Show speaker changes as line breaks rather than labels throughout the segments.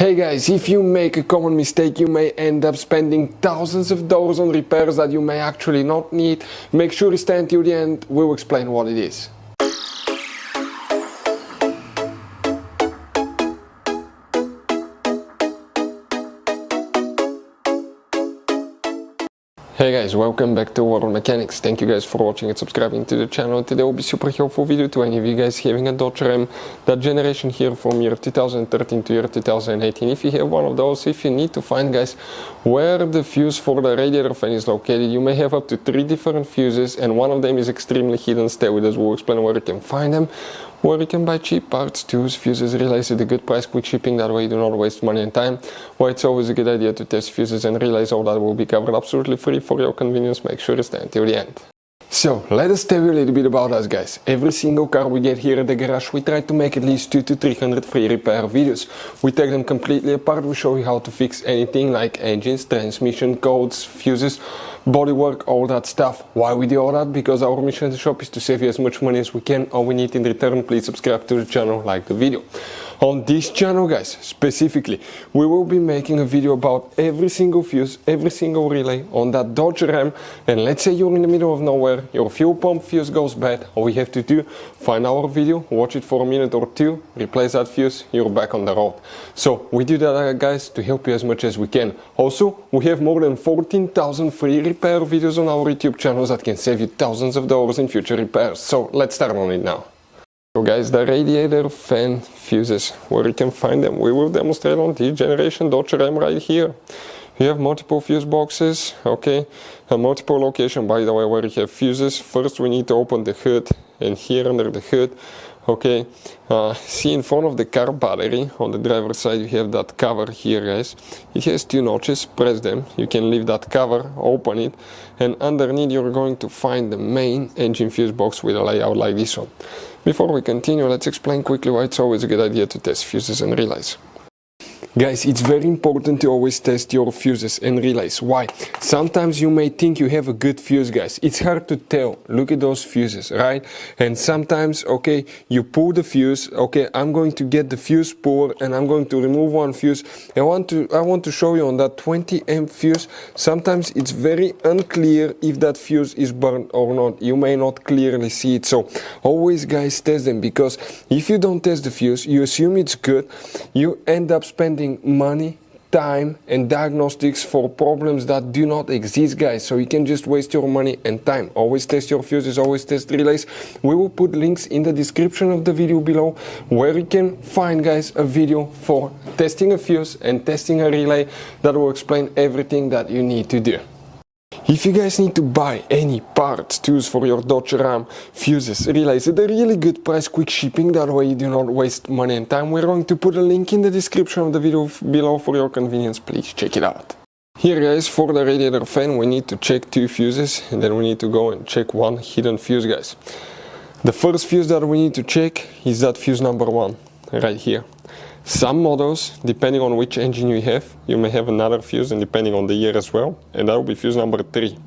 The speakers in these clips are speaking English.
Hey guys, if you make a common mistake, you may end up spending thousands of dollars on repairs that you may actually not need. Make sure you stay until the end, we'll explain what it is. Hey guys, welcome back to World Mechanics. Thank you guys for watching and subscribing to the channel. Today will be super helpful video to any of you guys having a Dodge Ram, that generation here from year 2013 to year 2018. If you have one of those, if you need to find, guys, where the fuse for the radiator fan is located, you may have up to 3 different fuses and one of them is extremely hidden. Stay with us, we'll explain where you can find them, where you can buy cheap parts, tools, fuses, relays at a good price, quick shipping, that way you do not waste money and time. Why it's always a good idea to test fuses and relays, all that will be covered absolutely free for your convenience. Make sure to stay until the end. So, let us tell you a little bit about us, guys. Every single car we get here at the garage, we try to make at least 200 to 300 free repair videos. We take them completely apart, we show you how to fix anything like engines, transmission, codes, fuses, bodywork, all that stuff. Why we do all that? Because our mission in the shop is to save you as much money as we can. All we need in return, please subscribe to the channel, like the video. On this channel, guys, specifically, we will be making a video about every single fuse, every single relay on that Dodge Ram. And let's say you're in the middle of nowhere, your fuel pump fuse goes bad. All we have to do, find our video, watch it for a minute or two, replace that fuse, you're back on the road. So we do that, guys, to help you as much as we can. Also, we have more than 14,000 free repair videos on our YouTube channels that can save you thousands of dollars in future repairs. So let's start on it now. So guys, the radiator fan fuses, where you can find them, we will demonstrate on this generation Dodge Ram right here. You have multiple fuse boxes, okay, a multiple location, by the way, where you have fuses. First we need to open the hood, and here under the hood, okay, see in front of the car battery, on the driver's side you have that cover here, guys. It has 2 notches, press them, you can leave that cover, open it, and underneath you're going to find the main engine fuse box with a layout like this one. Before we continue, let's explain quickly why it's always a good idea to test fuses and relays. Guys, it's very important to always test your fuses and relays. Why? Sometimes you may think you have a good fuse, guys. It's hard to tell. Look at those fuses, right? And sometimes, okay, you pull the fuse. Okay, I'm going to get the fuse puller and I'm going to remove one fuse. I want to show you on that 20 amp fuse. Sometimes it's very unclear if that fuse is burned or not. You may not clearly see it. So always, guys, test them, because if you don't test the fuse, you assume it's good. You end up spending money, time and diagnostics for problems that do not exist, guys. So you can just waste your money and time. Always test your fuses, always test relays. We will put links in the description of the video below where you can find, guys, a video for testing a fuse and testing a relay that will explain everything that you need to do. If you guys need to buy any parts, tools for your Dodge Ram, fuses, relays at a really good price, quick shipping, that way you do not waste money and time, we're going to put a link in the description of the video below for your convenience. Please check it out. Here, guys, for the radiator fan, we need to check 2 fuses and then we need to go and check 1 hidden fuse, guys. The first fuse that we need to check is that fuse number 1, right here. Some models, depending on which engine you have, you may have another fuse, and depending on the year as well, and that will be fuse number 3.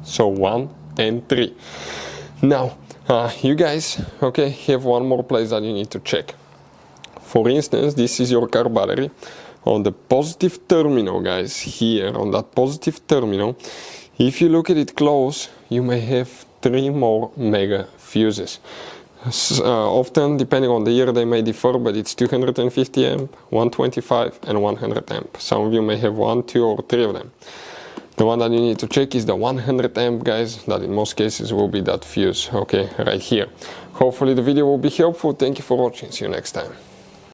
So 1 and 3. Now, you guys, okay, have one more place that you need to check. For instance, this is your car battery. On the positive terminal, guys, here on that positive terminal, if you look at it close, you may have 3 more mega fuses. Often, depending on the year, they may differ, but it's 250 amp, 125 and 100 amp. Some of you may have 1, 2 or 3 of them. The one that you need to check is the 100 amp, guys, that in most cases will be that fuse, okay, right here. Hopefully the video will be helpful. Thank you for watching. See you next time.